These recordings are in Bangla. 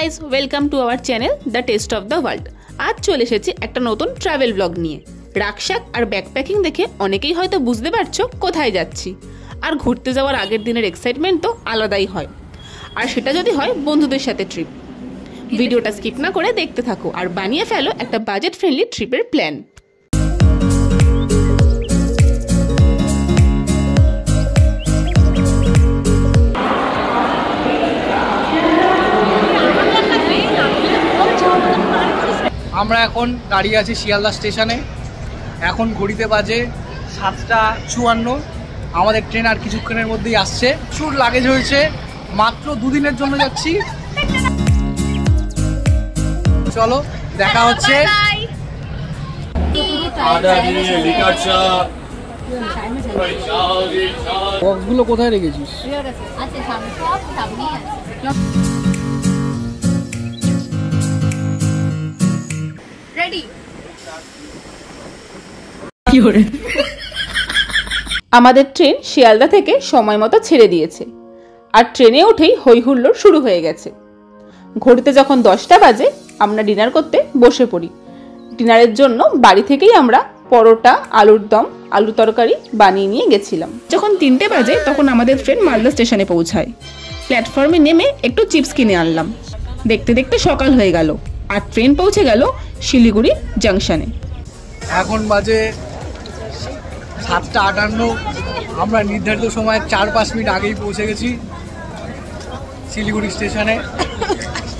Guys, welcome to our channel the test of the world. আজ চলে এসেছি একটা নতুন ট্রাভেল ব্লগ নিয়ে। রাকশাক আর ব্যাকপ্যাকিং দেখে অনেকেই হয়তো বুঝতে পারছো কোথায় যাচ্ছি। আর ঘুরতে যাওয়ার আগের দিনের এক্সাইটমেন্ট তো আলাদাই হয়, আর সেটা যদি হয় বন্ধুদের সাথে ট্রিপ। ভিডিওটা স্কিপ না করে দেখতে থাকো আর বানিয়ে ফেলো একটা বাজেট ফ্রেন্ডলি ট্রিপের প্ল্যান। আমরা এখন দাঁড়িয়ে আছি শিয়ালদা স্টেশনে। এখন ঘড়িতে বাজে 7:54। আমাদের ট্রেন আর কিছুক্ষণের মধ্যেই আসছে। প্রচুর লাগেজ হয়েছে, মাত্র দুদিনের জন্য যাচ্ছি। চলো দেখা হচ্ছে। বক্সগুলো কোথায় রেখেছিস? আমাদের ট্রেন শিয়ালদা থেকে সময় মতো ছেড়ে দিয়েছে, আর ট্রেনে উঠেই হই হুল্লোড় শুরু হয়ে গেছে। ঘড়িতে যখন 10টা বাজে আমরা ডিনার করতে বসে পড়ি। ডিনারের জন্য বাড়ি থেকেই আমরা পরোটা, আলুর দম, আলু তরকারি বানিয়ে নিয়ে গেছিলাম। যখন 3টে বাজে তখন আমাদের ট্রেন মালদা স্টেশনে পৌঁছায়। প্ল্যাটফর্মে নেমে একটু চিপস কিনে আনলাম। দেখতে দেখতে সকাল হয়ে গেল আর ট্রেন পৌঁছে গেল শিলিগুড়ি জাংশনে। এখন বাজে 7:58। আমরা নির্ধারিত সময় 4-5 মিনিট আগেই পৌঁছে গেছি শিলিগুড়ি স্টেশনে।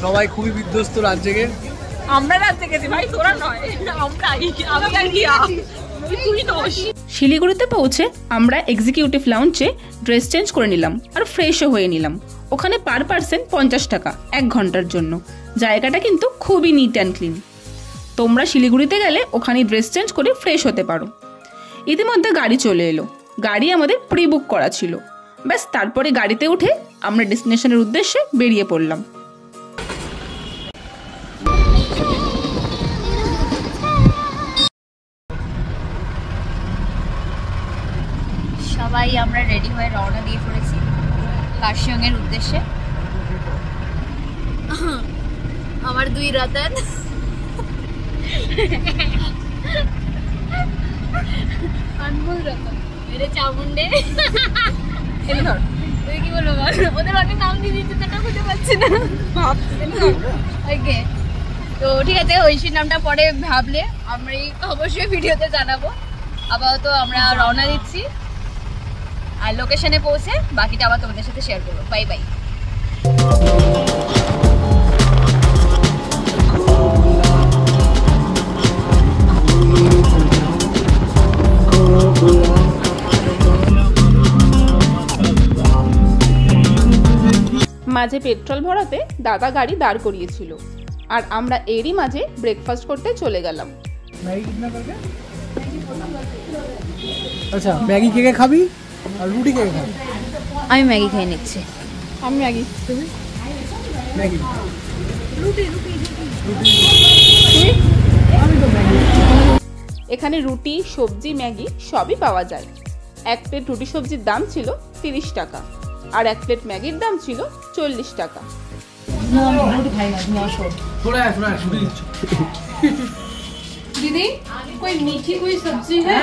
সবাই খুবই বিধ্বস্ত রাত জেগে। আমরা রাত জেগেছি ভাই, তোরা নয়। শিলিগুড়িতে পৌঁছে আমরা এক্সিকিউটিভ লাউঞ্জে ড্রেস চেঞ্জ করে নিলাম আর ফ্রেশও হয়ে নিলাম। ওখানে পার পার্সন 50 টাকা 1 ঘন্টার জন্য। জায়গাটা কিন্তু খুবই নিট অ্যান্ড ক্লিন। তোমরা শিলিগুড়িতে গেলে ওখানে ড্রেস চেঞ্জ করে ফ্রেশ হতে পারো। ইতিমধ্যে গাড়ি চলে এলো। গাড়ি আমাদের প্রি বুক করা ছিল। ব্যাস, তারপরে গাড়িতে উঠে আমরা ডেস্টিনেশনের উদ্দেশ্যে বেরিয়ে পড়লাম। সবাই আমরা রেডি হয়ে রওনা দিয়ে পড়েছি কার্শিয়ংয়ের উদ্দেশ্যে। আমার 2 রতন, अनमोल रतन, मेरे चामुंडे। তুই কি বলবো? ওদের অনেক নাম দিয়ে দিতে তো খুঁজে পাচ্ছি না। ওকে, তো ঠিক আছে, ঐশীর নামটা পরে ভাবলে আমরা অবশ্যই ভিডিওতে জানাবো। আপাতত আমরা রওনা দিচ্ছি, আর লোকেশনে পৌঁছে বাকিটা আবার তোমাদের সাথে শেয়ার করবো। Bye bye. মাঝে পেট্রোল ভরাতে দাদা গাড়ি দাঁড় করিয়েছিল, আর আমরা এরই মাঝে ব্রেকফাস্ট করতে চলে গেলাম। আচ্ছা, ম্যাগি কে কে খাবি আর রুটি কে কে খাবি? আমি ম্যাগি খেয়ে নিচ্ছি। আমি ম্যাগি। তুমি? ম্যাগি। রুটি। আমি তো ম্যাগি। এখানে রুটি, সবজি, ম্যাগি সবই পাওয়া যায়। 1 প্লেট রুটি সবজির দাম ছিল 30 টাকা, আর 1 প্লেট ম্যাগির দাম ছিল 40 টাকা। दीदी कोई मीठी कोई सब्जी है?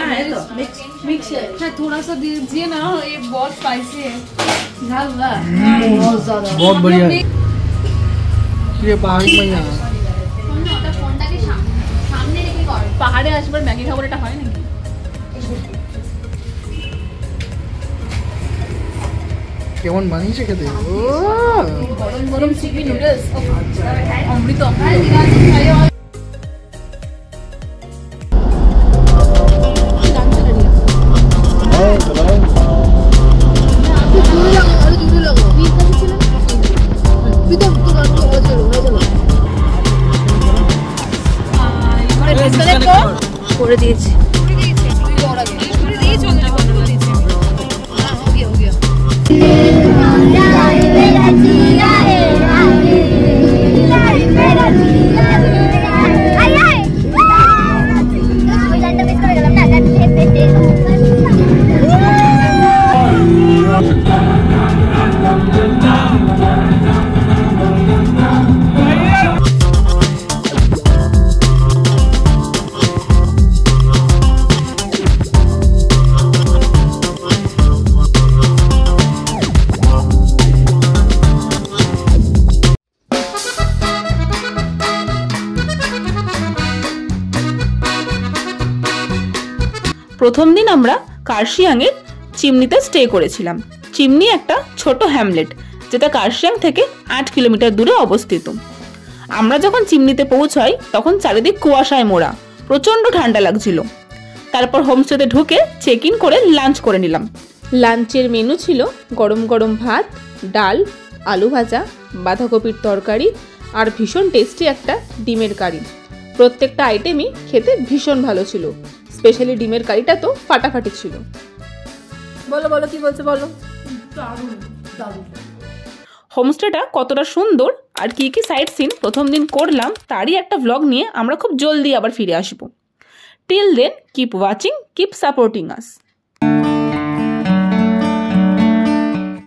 मिक्स है, थोड़ा सा दीजिए ना, ये बहुत स्पाइसी है। झाल हुआ बहुत ज्यादा, बहुत बढ़िया है ये पहाड़ी में। यहाँ পাহাড়ে আসবার ম্যাগি খাবার এটা হয় নাকি? কেমন বানিয়েছে খেতে? गरम गरम चिकन नूडल्स अमृत। করে দিয়েছি। প্রথম দিন আমরা কার্শিয়াংয়ের চিমনিতে স্টে করেছিলাম। চিমনি একটা ছোট হ্যামলেট, যেটা কার্শিয়াং থেকে 8 কিলোমিটার দূরে অবস্থিত। আমরা যখন চিমনিতে পৌঁছাই তখন চারিদিক কুয়াশায় মোড়া, প্রচণ্ড ঠান্ডা লাগছিল। তারপর হোমস্টেতে ঢুকে চেক ইন করে লাঞ্চ করে নিলাম। লাঞ্চের মেনু ছিল গরম গরম ভাত, ডাল, আলু ভাজা, বাঁধাকপির তরকারি আর ভীষণ টেস্টি একটা ডিমের কারি। প্রত্যেকটা আইটেমই খেতে ভীষণ ভালো ছিল, স্পেশালি ডিমের কারিটা তো ফাটাফাটি ছিল। বলো বলো কি বলছো বলো। হোমস্টেটা কতটা সুন্দর আর কি কি সাইট সিন প্রথম দিন করলাম তারই একটা ভ্লগ নিয়ে আমরা খুব জলদি আবার ফিরে আসবো। Till then keep watching, keep supporting আস।